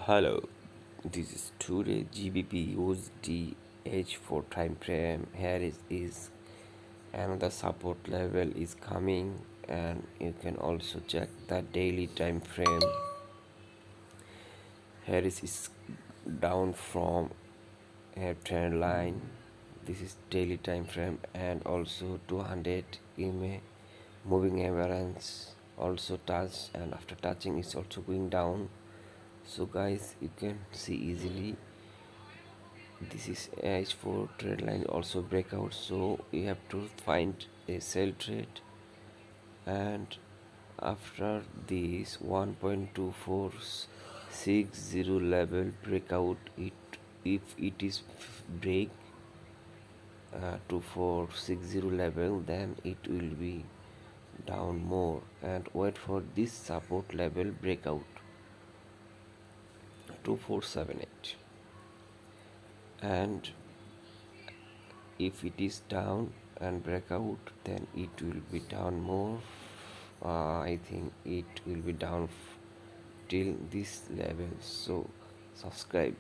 Hello, this is today gbpusd H4 time frame. Here is another support level is coming, and you can also check the daily time frame. Here is down from a trend line. This is daily time frame, and also 200 EMA moving average also touch, and after touching it's also going down. So guys, you can see easily this is H4 trade line also breakout, so you have to find a sell trade, and after this 1.2460 level breakout, it if it is break 2460 level, then it will be down more, and wait for this support level breakout 2478, and if it is down and breakout, then it will be down more. I think it will be down till this level, so subscribe.